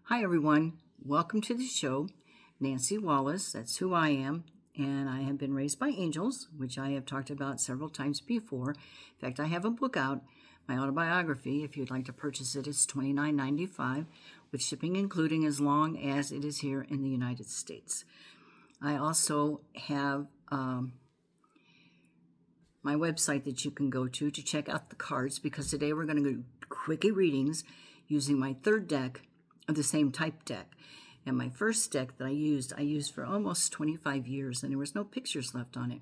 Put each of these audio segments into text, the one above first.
Hi, everyone. Welcome to the show. Nancy Wallace, that's who I am, and I have been raised by angels, which I have talked about several times before. In fact, I have a book out, my autobiography. If you'd like to purchase it, it's $29.95 with shipping including as long as it is here in the United States. I also have my website that you can go to check out the cards, because today we're going to do quickie readings using my third deck of the same type deck. And my first deck that I used for almost 25 years, and there was no pictures left on it.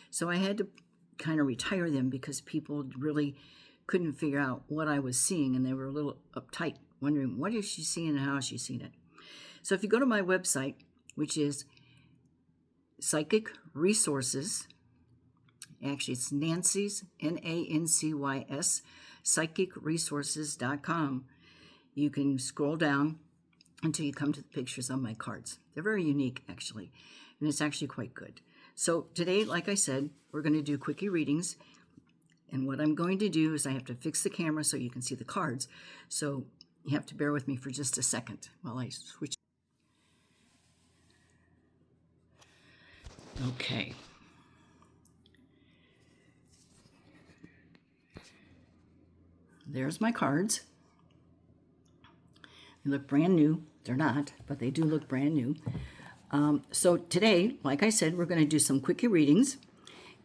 So I had to kind of retire them because people really couldn't figure out what I was seeing, and they were a little uptight, wondering what is she seeing and how is she seeing it. So if you go to my website, which is Psychic Resources, actually it's Nancy's, Nancys, psychicresources.com. You can scroll down until you come to the pictures on my cards. They're very unique, actually, and it's actually quite good. So today, like I said, we're going to do quickie readings, and what I'm going to do is I have to fix the camera so you can see the cards. So you have to bear with me for just a second while I switch. Okay. There's my cards. They look brand new. They're not, but they do look brand new. So today, like I said, we're going to do some quickie readings,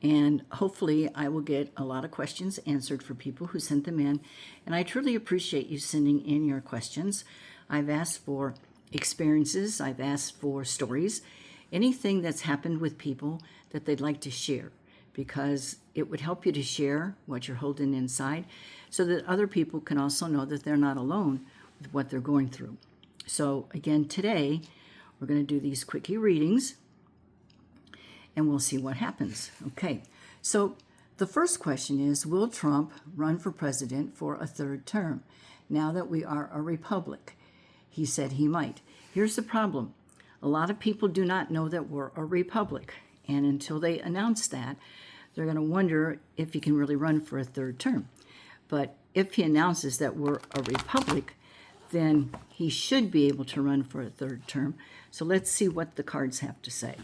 and hopefully I will get a lot of questions answered for people who sent them in, and I truly appreciate you sending in your questions. I've asked for experiences, I've asked for stories, anything that's happened with people that they'd like to share, because it would help you to share what you're holding inside so that other people can also know that they're not alone with what they're going through. So again, today we're going to do these quickie readings, and we'll see what happens. Okay, so the first question is, will Trump run for president for a third term now that we are a republic? He said he might. Here's the problem. A lot of people do not know that we're a republic, and until they announce that, they're going to wonder if he can really run for a third term. But if he announces that we're a republic, then he should be able to run for a third term. So let's see what the cards have to say.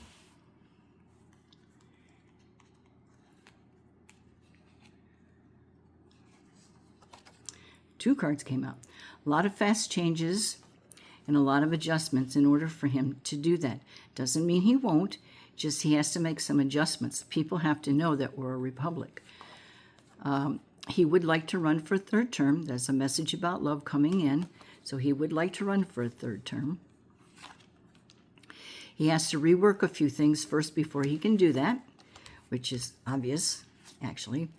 Two cards came out. A lot of fast changes and a lot of adjustments in order for him to do that. Doesn't mean he won't, just he has to make some adjustments. People have to know that we're a republic. He would like to run for a third term. There's a message about love coming in. So he would like to run for a third term. He has to rework a few things first before he can do that, which is obvious, actually.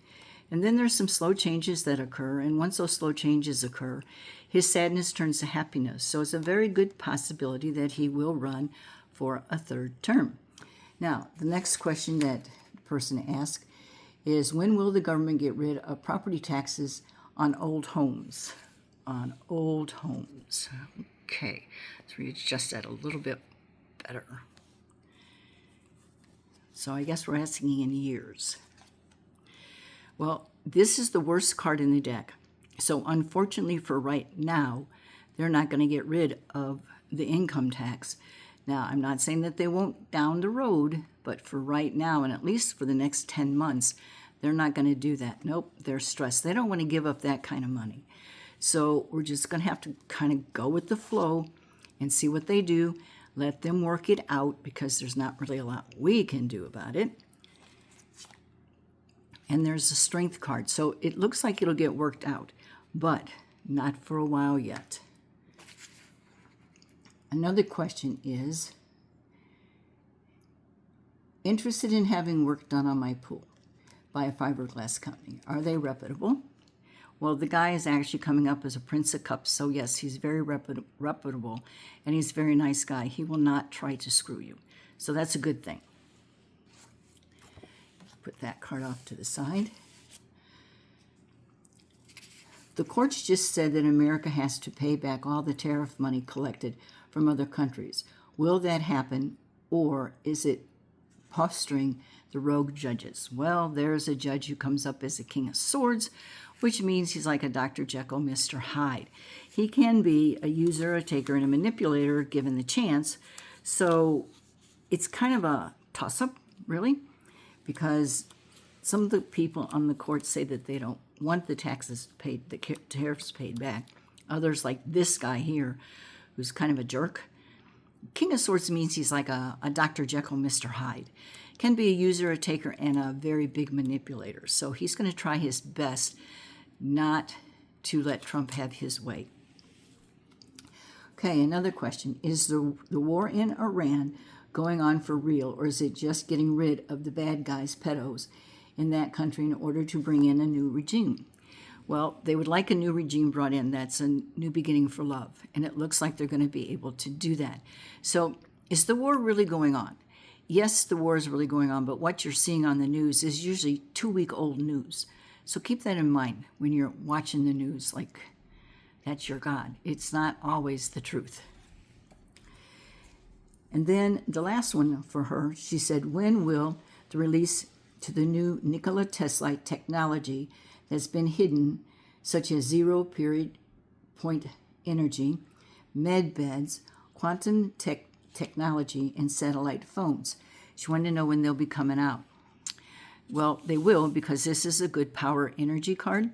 And then there's some slow changes that occur, and once those slow changes occur, his sadness turns to happiness. So it's a very good possibility that he will run for a third term. Now, the next question that the person asked is, when will the government get rid of property taxes on old homes? On old homes. Okay, let's readjust that a little bit better. So I guess we're asking in years. Well, this is the worst card in the deck. So unfortunately for right now, they're not going to get rid of the income tax. Now, I'm not saying that they won't down the road, but for right now, and at least for the next 10 months, they're not going to do that. Nope, they're stressed. They don't want to give up that kind of money. So we're just going to have to kind of go with the flow and see what they do. Let them work it out, because there's not really a lot we can do about it. And there's a strength card. So it looks like it'll get worked out, but not for a while yet. Another question is, interested in having work done on my pool by a fiberglass company. Are they reputable? Well, the guy is actually coming up as a Prince of Cups, so yes, he's very reputable, and he's a very nice guy. He will not try to screw you. So that's a good thing. Put that card off to the side. The courts just said that America has to pay back all the tariff money collected from other countries. Will that happen, or is it posturing the rogue judges? Well, there's a judge who comes up as a King of Swords. which means he's like a Dr. Jekyll, Mr. Hyde. He can be a user, a taker, and a manipulator given the chance. So it's kind of a toss-up, really, because some of the people on the court say that they don't want the taxes paid, the tariffs paid back. Others, like this guy here, who's kind of a jerk. King of Swords means he's like a Dr. Jekyll, Mr. Hyde. Can be a user, a taker, and a very big manipulator. So he's going to try his best not to let Trump have his way. Okay, another question. Is the war in Iran going on for real, or is it just getting rid of the bad guys, pedos, in that country in order to bring in a new regime? Well, they would like a new regime brought in. That's a new beginning for love, and it looks like they're going to be able to do that. So is the war really going on? Yes, the war is really going on, but what you're seeing on the news is usually 2-week-old news. So keep that in mind when you're watching the news, like that's your God. It's not always the truth. And then the last one for her, she said, when will the release to the new Nikola Tesla technology that's been hidden, such as zero period point energy, med beds, quantum technology, and satellite phones? She wanted to know when they'll be coming out. Well, they will, because this is a good power energy card.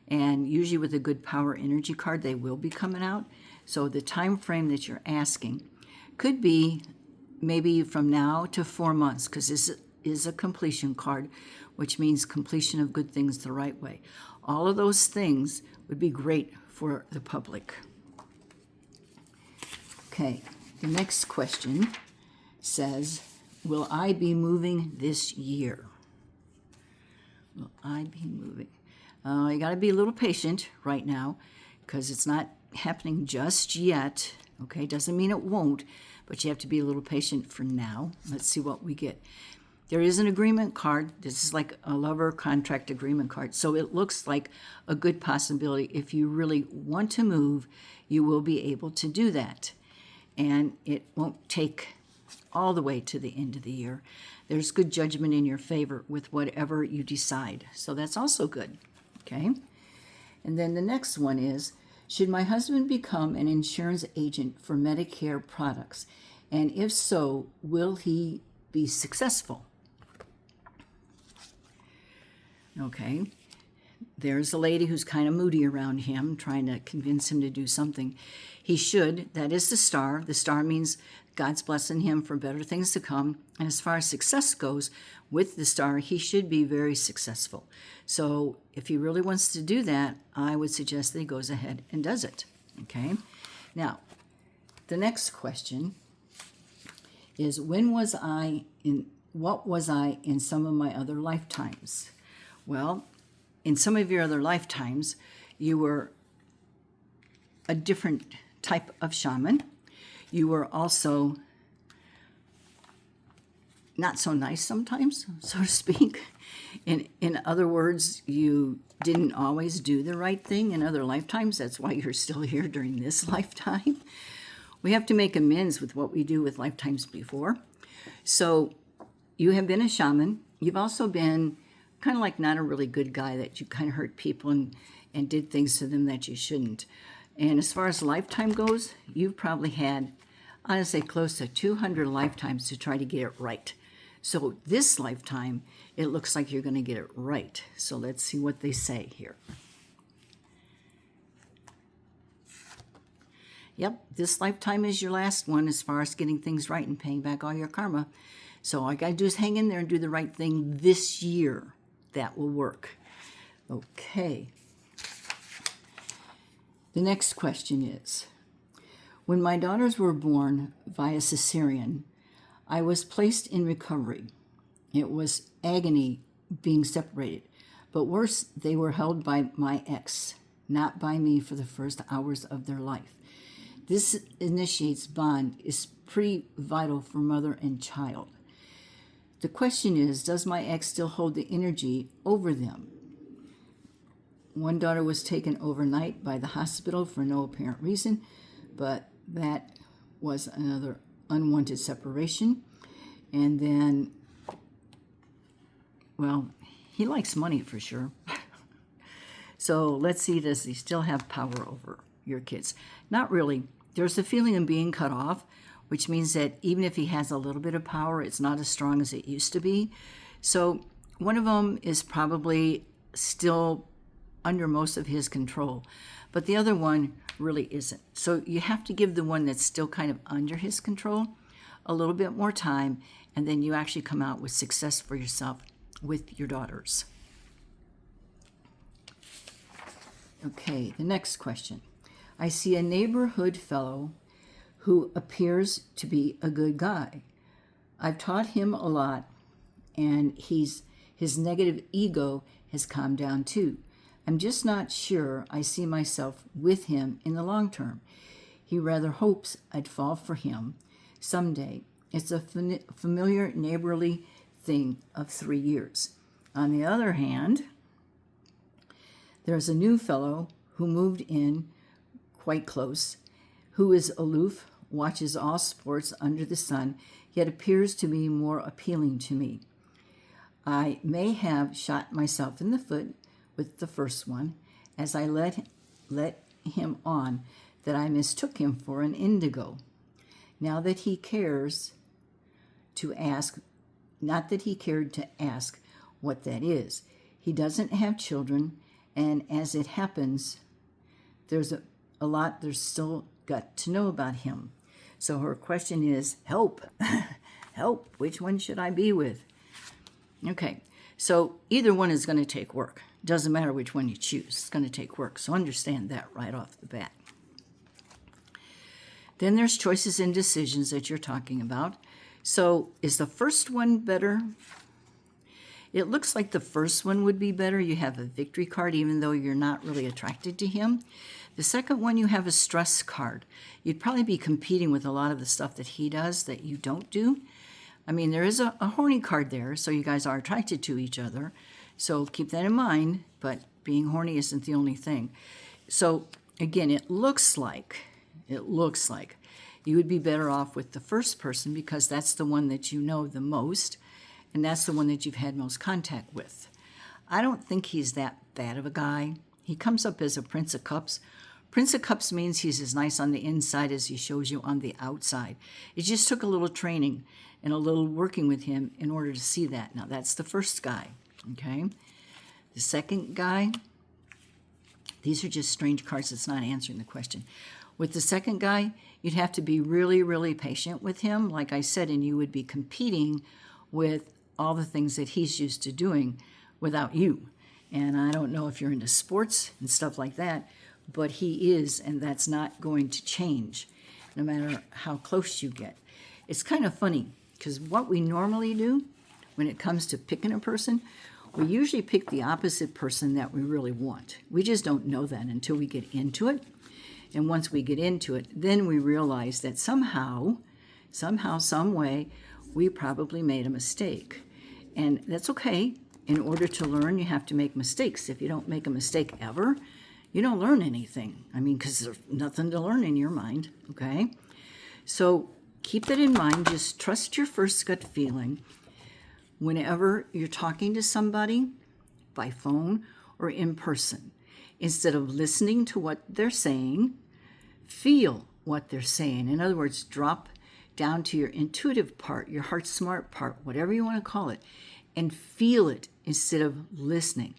And usually with a good power energy card, they will be coming out. So the time frame that you're asking could be maybe from now to 4 months, because this is a completion card, which means completion of good things the right way. All of those things would be great for the public. Okay, the next question says, will I be moving this year? Will I be moving? You got to be a little patient right now, because it's not happening just yet. Okay, doesn't mean it won't, but you have to be a little patient for now. Let's see what we get. There is an agreement card. This is like a lover contract agreement card. So it looks like a good possibility. If you really want to move, you will be able to do that. And it won't take all the way to the end of the year. There's good judgment in your favor with whatever you decide. So that's also good. Okay? And then the next one is, should my husband become an insurance agent for Medicare products? And if so, will he be successful? Okay, there's a lady who's kind of moody around him, trying to convince him to do something. He should. That is the star. The star means God's blessing him for better things to come. And as far as success goes, with the star, he should be very successful. So if he really wants to do that, I would suggest that he goes ahead and does it. Okay? Now, the next question is, what was I in some of my other lifetimes? Well, in some of your other lifetimes, you were a different type of shaman. You were also not so nice sometimes, so to speak. In other words, you didn't always do the right thing in other lifetimes. That's why you're still here during this lifetime. We have to make amends with what we do with lifetimes before. So you have been a shaman. You've also been kind of like not a really good guy, that you kind of hurt people and did things to them that you shouldn't. And as far as lifetime goes, you've probably had, I'd say, close to 200 lifetimes to try to get it right. So this lifetime, it looks like you're going to get it right. So let's see what they say here. Yep, this lifetime is your last one as far as getting things right and paying back all your karma. So all you got to do is hang in there and do the right thing this year. That will work. Okay. The next question is, when my daughters were born via cesarean, I was placed in recovery. It was agony being separated, but worse, they were held by my ex, not by me, for the first hours of their life. This initiates bond, is pretty vital for mother and child. The question is, does my ex still hold the energy over them? One daughter was taken overnight by the hospital for no apparent reason, but that was another unwanted separation. And then, well, he likes money for sure. So let's see, does he still have power over your kids? Not really. There's a feeling of being cut off, which means that even if he has a little bit of power, it's not as strong as it used to be. So one of them is probably still under most of his control, but the other one really isn't. So you have to give the one that's still kind of under his control a little bit more time, and then you actually come out with success for yourself with your daughters. Okay, the next question. I see a neighborhood fellow who appears to be a good guy. I've taught him a lot, and his negative ego has calmed down too. I'm just not sure I see myself with him in the long term. He rather hopes I'd fall for him someday. It's a familiar neighborly thing of 3 years. On the other hand, there's a new fellow who moved in quite close, who is aloof, watches all sports under the sun, yet appears to be more appealing to me. I may have shot myself in the foot with the first one, as I let him on that I mistook him for an indigo. Now that he cares to ask, not that he cared to ask what that is. He doesn't have children, and as it happens, there's a lot there's still got to know about him. So her question is, help, help, which one should I be with? Okay, so either one is going to take work. Doesn't matter which one you choose. It's going to take work. So understand that right off the bat. Then there's choices and decisions that you're talking about. So is the first one better? It looks like the first one would be better. You have a victory card, even though you're not really attracted to him. The second one, you have a stress card. You'd probably be competing with a lot of the stuff that he does that you don't do. I mean, there is a horny card there, so you guys are attracted to each other. So keep that in mind, but being horny isn't the only thing. So again, it looks like you would be better off with the first person because that's the one that you know the most, and that's the one that you've had most contact with. I don't think he's that bad of a guy. He comes up as a Prince of Cups. Prince of Cups means he's as nice on the inside as he shows you on the outside. It just took a little training and a little working with him in order to see that. Now, that's the first guy, okay? The second guy, these are just strange cards. It's not answering the question. With the second guy, you'd have to be really, really patient with him, like I said, and you would be competing with all the things that he's used to doing without you. And I don't know if you're into sports and stuff like that, but he is, and that's not going to change no matter how close you get. It's kind of funny because what we normally do when it comes to picking a person, we usually pick the opposite person that we really want. We just don't know that until we get into it. And once we get into it, then we realize that somehow, some way, we probably made a mistake. And that's okay. In order to learn, you have to make mistakes. If you don't make a mistake ever, you don't learn anything. I mean, because there's nothing to learn in your mind, okay? So keep that in mind. Just trust your first gut feeling. Whenever you're talking to somebody by phone or in person, instead of listening to what they're saying, feel what they're saying. In other words, drop down to your intuitive part, your heart smart part, whatever you want to call it, and feel it instead of listening.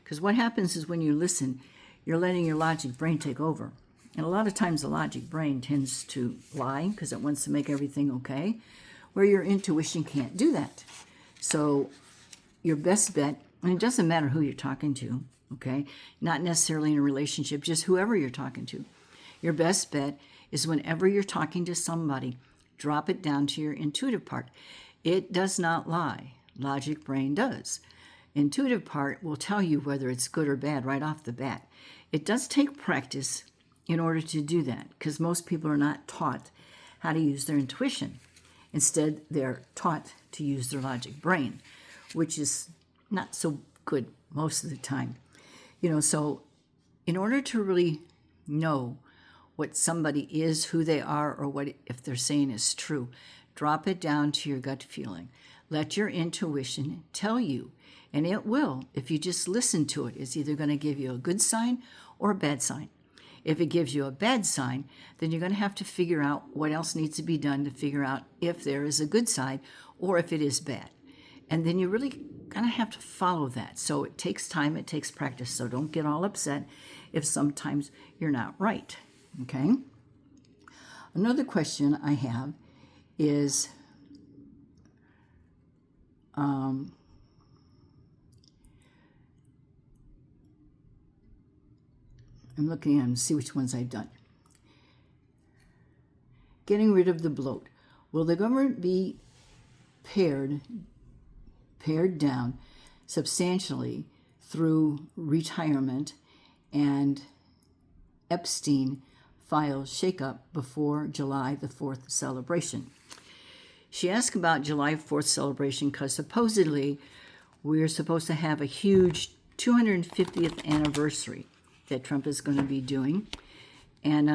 Because what happens is when you listen, you're letting your logic brain take over. And a lot of times the logic brain tends to lie because it wants to make everything okay, where your intuition can't do that. So your best bet, and it doesn't matter who you're talking to, okay? Not necessarily in a relationship, just whoever you're talking to. Your best bet is whenever you're talking to somebody, drop it down to your intuitive part. It does not lie. Logic brain does. Intuitive part will tell you whether it's good or bad right off the bat. It does take practice in order to do that because most people are not taught how to use their intuition. Instead, they're taught to use their logic brain, which is not so good most of the time. So in order to really know what somebody is, who they are, or what if they're saying is true, drop it down to your gut feeling. Let your intuition tell you, and it will if you just listen to it. It's either going to give you a good sign or a bad sign. If it gives you a bad sign, then you're going to have to figure out what else needs to be done to figure out if there is a good side or if it is bad. And then you really kind of have to follow that. So it takes time, it takes practice. So don't get all upset if sometimes you're not right. Okay? Another question I have is I'm looking at them to see which ones I've done. Getting rid of the bloat. Will the government be pared down substantially through retirement and Epstein files shakeup before July the 4th celebration? She asked about July 4th celebration because supposedly we're supposed to have a huge 250th anniversary that Trump is going to be doing. And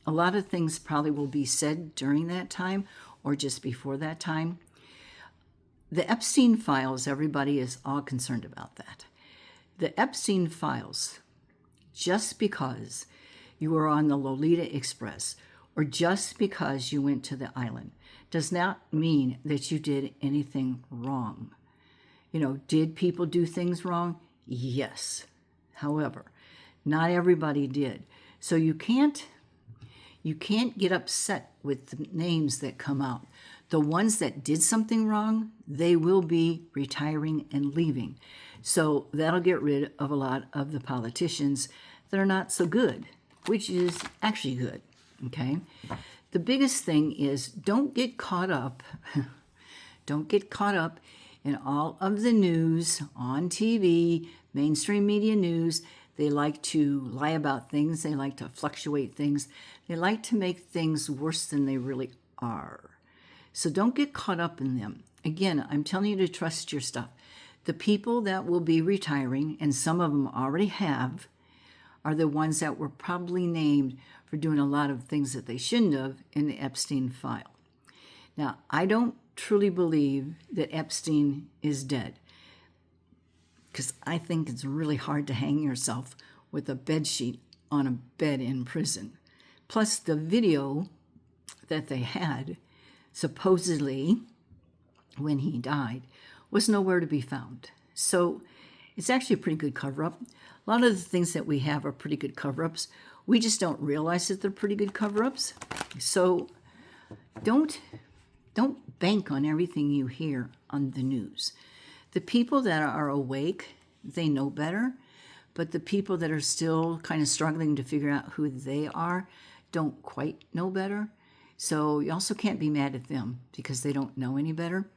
a lot of things probably will be said during that time or just before that time. The Epstein files, everybody is all concerned about that. The Epstein files, just because you were on the Lolita Express or just because you went to the island, does not mean that you did anything wrong. Did people do things wrong? Yes. However, not everybody did. So you can't get upset with the names that come out. The ones that did something wrong, they will be retiring and leaving. So that'll get rid of a lot of the politicians that are not so good, which is actually good, okay? The biggest thing is don't get caught up in all of the news on TV, mainstream media news. They like to lie about things. They like to fluctuate things. They like to make things worse than they really are. So don't get caught up in them. Again, I'm telling you to trust your stuff. The people that will be retiring, and some of them already have, are the ones that were probably named for doing a lot of things that they shouldn't have in the Epstein file. Now, I don't truly believe that Epstein is dead, because I think it's really hard to hang yourself with a bed sheet on a bed in prison. Plus, the video that they had, supposedly, when he died, was nowhere to be found. So it's actually a pretty good cover-up. A lot of the things that we have are pretty good cover-ups. We just don't realize that they're pretty good cover-ups. So don't bank on everything you hear on the news. The people that are awake, they know better, but the people that are still kind of struggling to figure out who they are don't quite know better. So you also can't be mad at them because they don't know any better.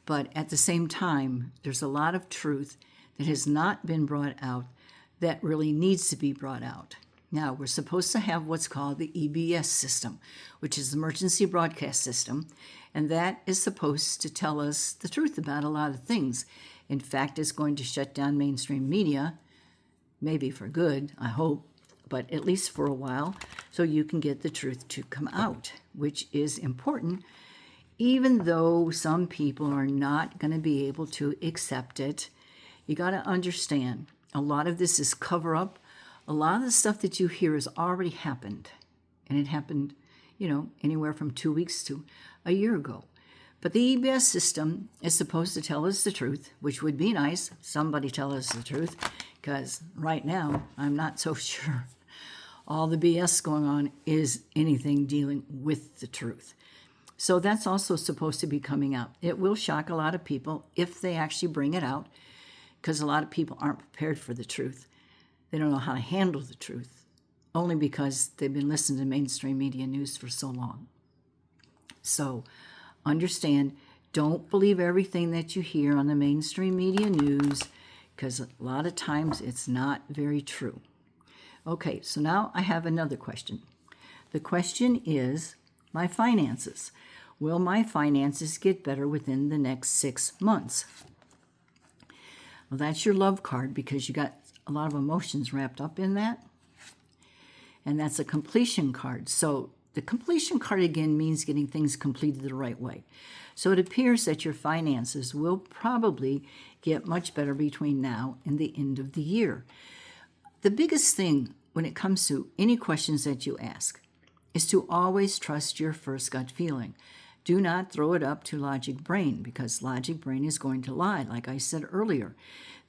But at the same time, there's a lot of truth that has not been brought out that really needs to be brought out. Now, we're supposed to have what's called the EBS system, which is the Emergency Broadcast System, and that is supposed to tell us the truth about a lot of things. In fact, it's going to shut down mainstream media, maybe for good, I hope, but at least for a while, so you can get the truth to come out, which is important, even though some people are not going to be able to accept it. You got to understand, a lot of this is cover-up. A lot of the stuff that you hear has already happened, and it happened, anywhere from 2 weeks to a year ago. But the EBS system is supposed to tell us the truth, which would be nice. Somebody tell us the truth, because right now I'm not so sure all the BS going on is anything dealing with the truth. So that's also supposed to be coming out. It will shock a lot of people if they actually bring it out, because a lot of people aren't prepared for the truth. They don't know how to handle the truth, only because they've been listening to mainstream media news for so long. So understand, don't believe everything that you hear on the mainstream media news, because a lot of times it's not very true. Okay, so now I have another question. The question is my finances. Will my finances get better within the next 6 months? Well, that's your love card, because you got a lot of emotions wrapped up in that. And that's a completion card. So the completion card again means getting things completed the right way. So it appears that your finances will probably get much better between now and the end of the year. The biggest thing when it comes to any questions that you ask is to always trust your first gut feeling. Do not throw it up to logic brain, because logic brain is going to lie, like I said earlier.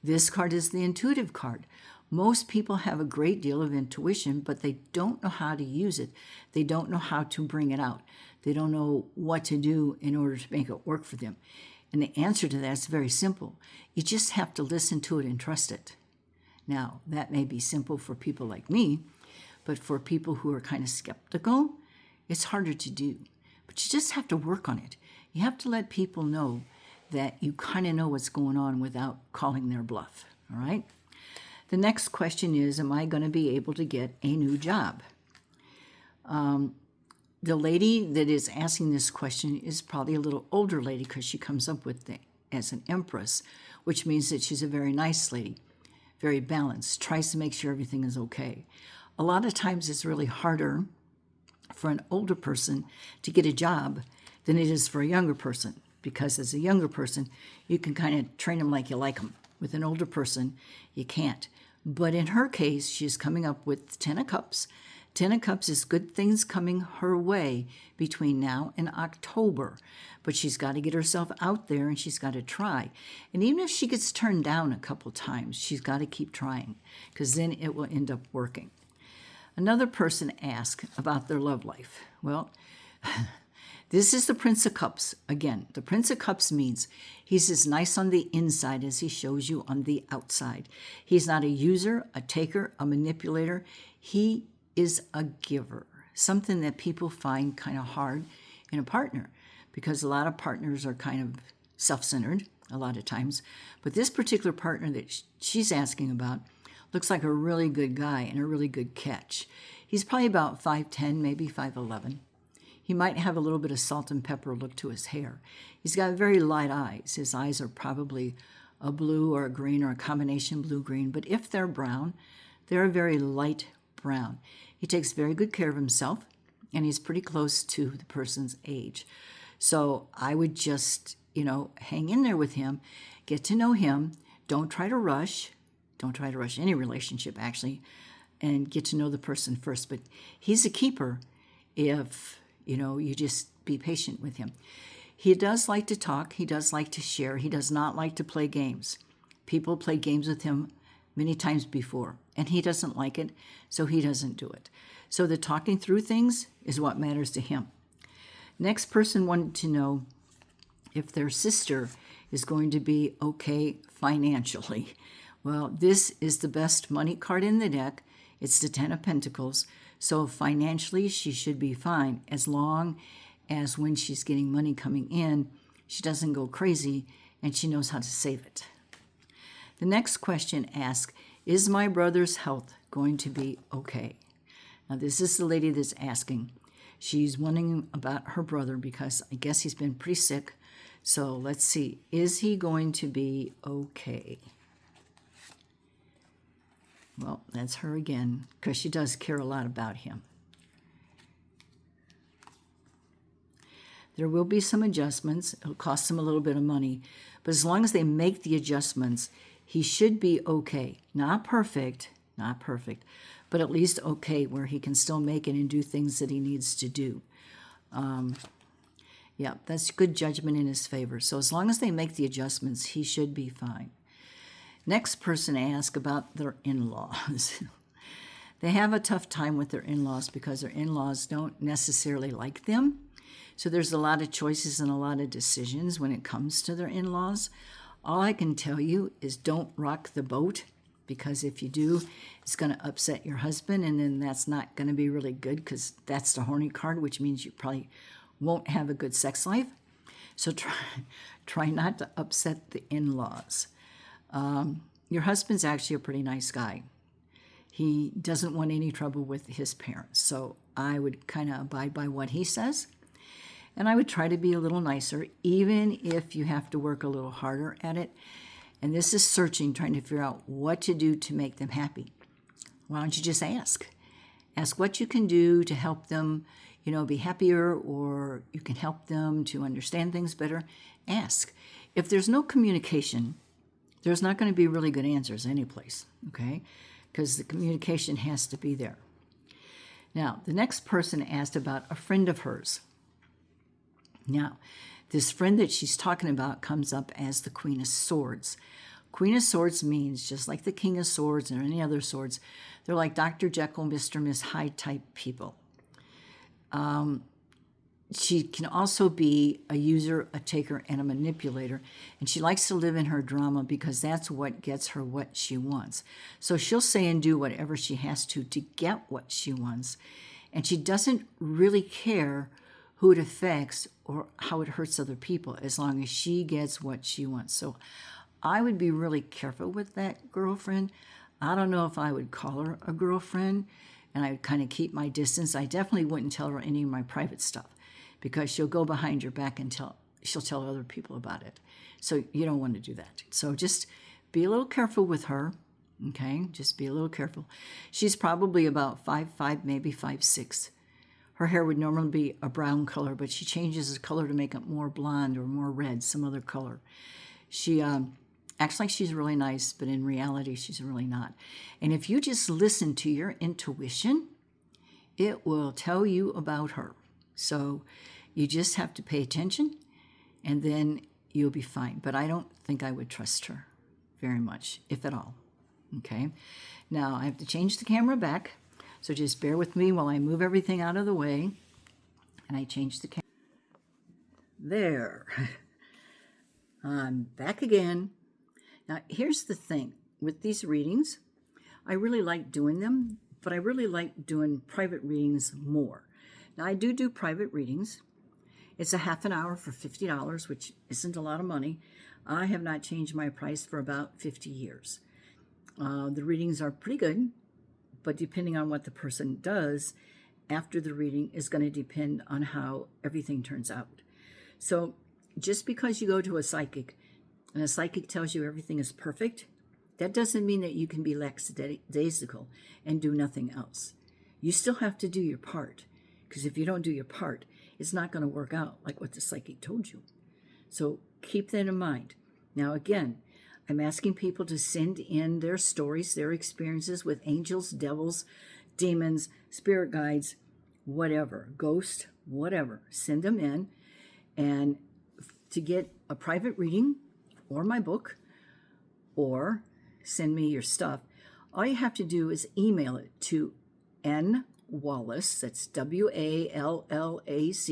This card is the intuitive card. Most people have a great deal of intuition, but they don't know how to use it. They don't know how to bring it out. They don't know what to do in order to make it work for them. And the answer to that is very simple. You just have to listen to it and trust it. Now, that may be simple for people like me, but for people who are kind of skeptical, it's harder to do. But you just have to work on it. You have to let people know that you kind of know what's going on without calling their bluff, all right? The next question is, am I going to be able to get a new job? The lady that is asking this question is probably a little older lady, because she comes up with it as an empress, which means that she's a very nice lady, very balanced, tries to make sure everything is okay. A lot of times it's really harder for an older person to get a job than it is for a younger person, because as a younger person, you can kind of train them like you like them. With an older person, you can't. But in her case, she's coming up with 10 of Cups. 10 of Cups is good things coming her way between now and October. But she's got to get herself out there, and she's got to try. And even if she gets turned down a couple times, she's got to keep trying, because then it will end up working. Another person asked about their love life. Well, this is the Prince of Cups. Again, the Prince of Cups means he's as nice on the inside as he shows you on the outside. He's not a user, a taker, a manipulator. He is a giver, something that people find kind of hard in a partner, because a lot of partners are kind of self-centered a lot of times. But this particular partner that she's asking about looks like a really good guy and a really good catch. He's probably about 5'10", maybe 5'11". He might have a little bit of salt and pepper look to his hair. He's got very light eyes. His eyes are probably a blue or a green or a combination blue-green. But if they're brown, they're a very light brown. He takes very good care of himself, and he's pretty close to the person's age. So I would just, hang in there with him, get to know him. Don't try to rush. Don't try to rush any relationship, actually, and get to know the person first. But he's a keeper if you just be patient with him. He does like to talk. He does like to share. He does not like to play games. People play games with him many times before, and he doesn't like it, so he doesn't do it. So the talking through things is what matters to him. Next person wanted to know if their sister is going to be okay financially. Well, this is the best money card in the deck. It's the 10 of Pentacles. So financially, she should be fine, as long as when she's getting money coming in, she doesn't go crazy and she knows how to save it. The next question asks, is my brother's health going to be okay? Now, this is the lady that's asking. She's wondering about her brother because I guess he's been pretty sick. So let's see. Is he going to be okay? Well, that's her again, because she does care a lot about him. There will be some adjustments. It'll cost him a little bit of money. But as long as they make the adjustments, he should be okay. Not perfect, but at least okay, where he can still make it and do things that he needs to do. Yeah, that's good judgment in his favor. So as long as they make the adjustments, he should be fine. Next person asked about their in-laws. They have a tough time with their in-laws because their in-laws don't necessarily like them. So there's a lot of choices and a lot of decisions when it comes to their in-laws. All I can tell you is don't rock the boat, because if you do, it's going to upset your husband, and then that's not going to be really good, because that's the horny card, which means you probably won't have a good sex life. So try not to upset the in-laws. Your husband's actually a pretty nice guy. He doesn't want any trouble with his parents. So I would kind of abide by what he says. And I would try to be a little nicer, even if you have to work a little harder at it. And this is searching, trying to figure out what to do to make them happy. Why don't you just ask? Ask what you can do to help them, be happier, or you can help them to understand things better, ask. If there's no communication, there's not going to be really good answers anyplace, okay? Because the communication has to be there. Now, the next person asked about a friend of hers. Now, this friend that she's talking about comes up as the Queen of Swords. Queen of Swords means, just like the King of Swords or any other swords, they're like Dr. Jekyll, Mr. Miss Hyde type people. She can also be a user, a taker, and a manipulator. And she likes to live in her drama because that's what gets her what she wants. So she'll say and do whatever she has to get what she wants. And she doesn't really care who it affects or how it hurts other people, as long as she gets what she wants. So I would be really careful with that girlfriend. I don't know if I would call her a girlfriend, and I would kind of keep my distance. I definitely wouldn't tell her any of my private stuff, because she'll go behind your back and she'll tell other people about it. So you don't want to do that. So just be a little careful with her, okay? Just be a little careful. She's probably about 5'5", maybe 5'6". Her hair would normally be a brown color, but she changes the color to make it more blonde or more red, some other color. She acts like she's really nice, but in reality, she's really not. And if you just listen to your intuition, it will tell you about her. So you just have to pay attention, and then you'll be fine. But I don't think I would trust her very much, if at all. Okay? Now, I have to change the camera back, so just bear with me while I move everything out of the way, and I change the camera. There. I'm back again. Now, here's the thing. With these readings, I really like doing them, but I really like doing private readings more. Now, I do private readings. It's a half an hour for $50, which isn't a lot of money. I have not changed my price for about 50 years. The readings are pretty good, but depending on what the person does after the reading is going to depend on how everything turns out. So just because you go to a psychic and a psychic tells you everything is perfect, that doesn't mean that you can be lackadaisical and do nothing else. You still have to do your part, because if you don't do your part, it's not going to work out like what the psychic told you. So keep that in mind. Now, again, I'm asking people to send in their stories, their experiences with angels, devils, demons, spirit guides, whatever, ghosts, whatever. Send them in. And to get a private reading or my book, or send me your stuff, all you have to do is email it to nwallace, that's WALLACE,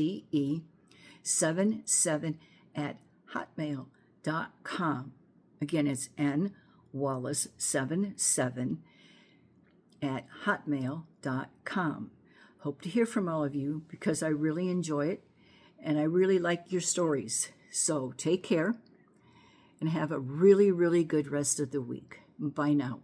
77@hotmail.com. Again, it's nwallace77@hotmail.com. Hope to hear from all of you, because I really enjoy it and I really like your stories. So take care and have a really, really good rest of the week. Bye now.